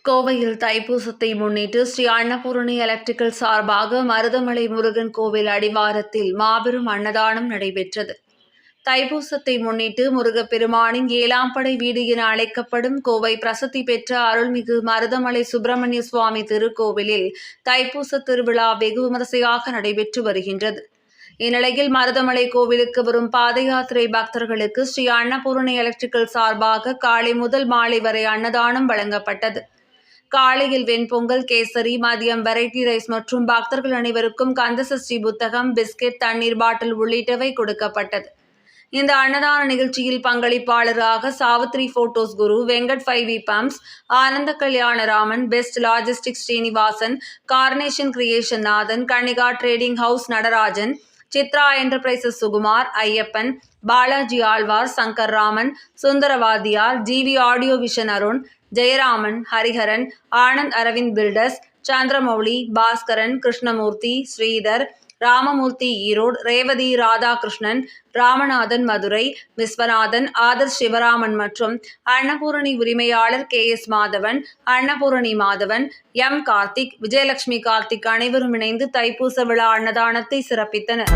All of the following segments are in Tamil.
கோவையில் தைப்பூசத்தை முன்னிட்டு ஸ்ரீ அன்னபூரணி எலக்ட்ரிக்கல் சார்பாக மருதமலை முருகன் கோவில் அடிவாரத்தில் மாபெரும் அன்னதானம் நடைபெற்றது. தைப்பூசத்தை முன்னிட்டு முருகப்பெருமானின் 7ஆம் படை வீடு என அழைக்கப்படும் கோவை பிரசித்தி பெற்ற அருள்மிகு மருதமலை சுப்பிரமணிய சுவாமி திருக்கோவிலில் தைப்பூச திருவிழா வெகு விமரிசையாக நடைபெற்று வருகின்றது. இந்நிலையில் மருதமலை கோவிலுக்கு வரும் பாத யாத்திரை பக்தர்களுக்கு ஸ்ரீ அன்னபூரணி எலக்ட்ரிக்கல் சார்பாக காலை முதல் மாலை வரை அன்னதானம் வழங்கப்பட்டது. காலையில் வெண்பொங்கல், கேசரி, மதியம் வெரைட்டி ரைஸ் மற்றும் பக்தர்கள் அனைவருக்கும் கந்தசஷ்டி புத்தகம், பிஸ்கெட், தண்ணீர் பாட்டில் உள்ளிட்டவை கொடுக்கப்பட்டது. இந்த அன்னதான நிகழ்ச்சியில் பங்களிப்பாளராக Savitri photos Guru, Venkat 5V pumps, Anand Kalyanaraman, best logistics Srinivasan, carnation creation Nathan, Kannika trading house Natarajan, Chitra enterprises Sukumar, Ayyappan, Balaji Alwar, Shankar Raman, Sundaravadhiyar, G V audio vision Arun, Jayaraman, Hariharan, Anand Aravind builders, Chandramouli, Baskaran, Krishnamurthy, Sridhar, Ramamurthy Erode, Revathi Radhakrishnan, Ramanathan Madurai, Viswanathan, Adarsh Sivaraman மற்றும் அன்னபூரணி உரிமையாளர் KS மாதவன், அன்னபூரணி மாதவன், M கார்த்திக், விஜயலட்சுமி கார்த்திக் அனைவரும் இணைந்து தைப்பூச விழா அன்னதானத்தை சிறப்பித்தனர்.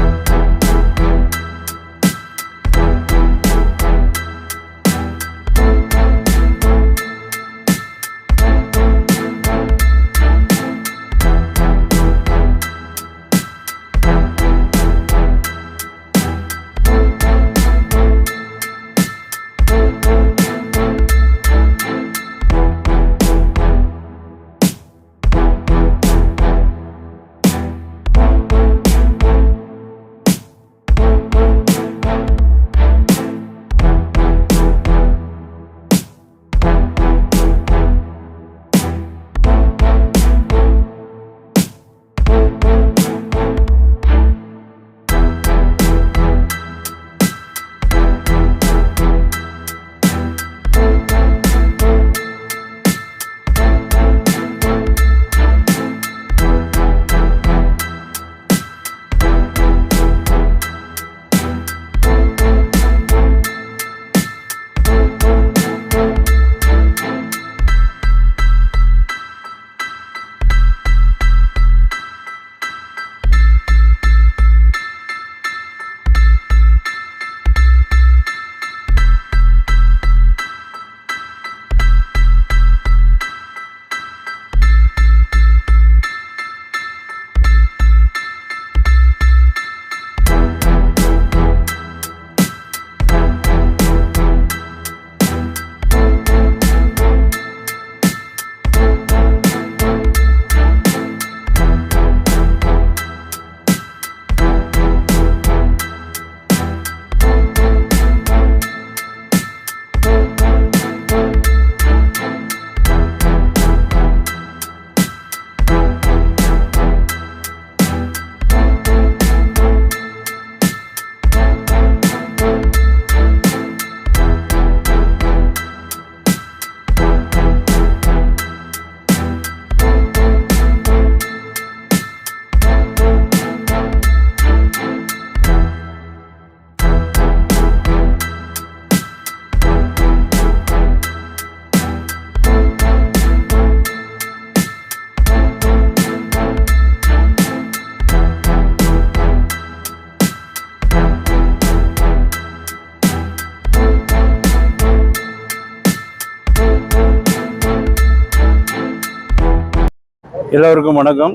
எல்லோருக்கும் வணக்கம்.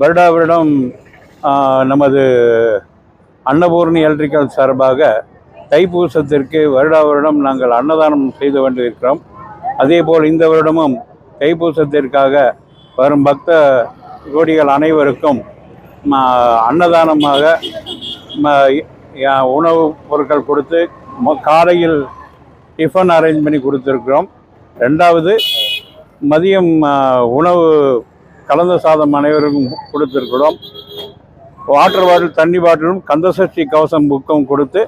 வருடா வருடம் நமது அன்னபூரணி எலக்ட்ரிக்கல் சார்பாக தைப்பூசத்திற்கு வருடா வருடம் நாங்கள் அன்னதானம் செய்து கொண்டிருக்கிறோம். அதேபோல் இந்த வருடமும் தைப்பூசத்திற்காக வரும் பக்த கோடிகள் அனைவருக்கும் அன்னதானமாக உணவுப் பொருட்கள் கொடுத்து காலையில் டிஃபன் அரேஞ்ச் பண்ணி கொடுத்துருக்கிறோம். ரெண்டாவது மதியம் உணவு கலந்த சாதம் அனைவருக்கும் கொடுத்துருக்கிறோம். வாட்டர் பாட்டில், தண்ணி பாட்டிலும், கந்தசஷ்டி கவசம் புக்கும் கொடுத்து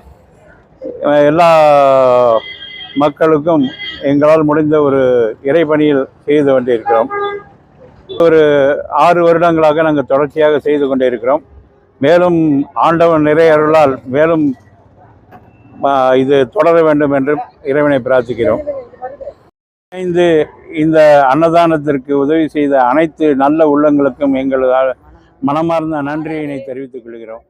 எல்லா மக்களுக்கும் எங்களால் முடிந்த ஒரு இறைப்பணியில் செய்து கொண்டிருக்கிறோம். ஒரு 6 வருடங்களாக நாங்கள் தொடர்ச்சியாக செய்து கொண்டிருக்கிறோம். மேலும் ஆண்டவன் நிறைய அருளால் மேலும் இது தொடர வேண்டும் என்று இறைவனை பிரார்த்திக்கிறோம். இணைந்து இந்த அன்னதானத்திற்கு உதவி செய்த அனைத்து நல்ல உள்ளங்களுக்கும் எங்கள் மனமார்ந்த நன்றியினை தெரிவித்துக் கொள்கிறோம்.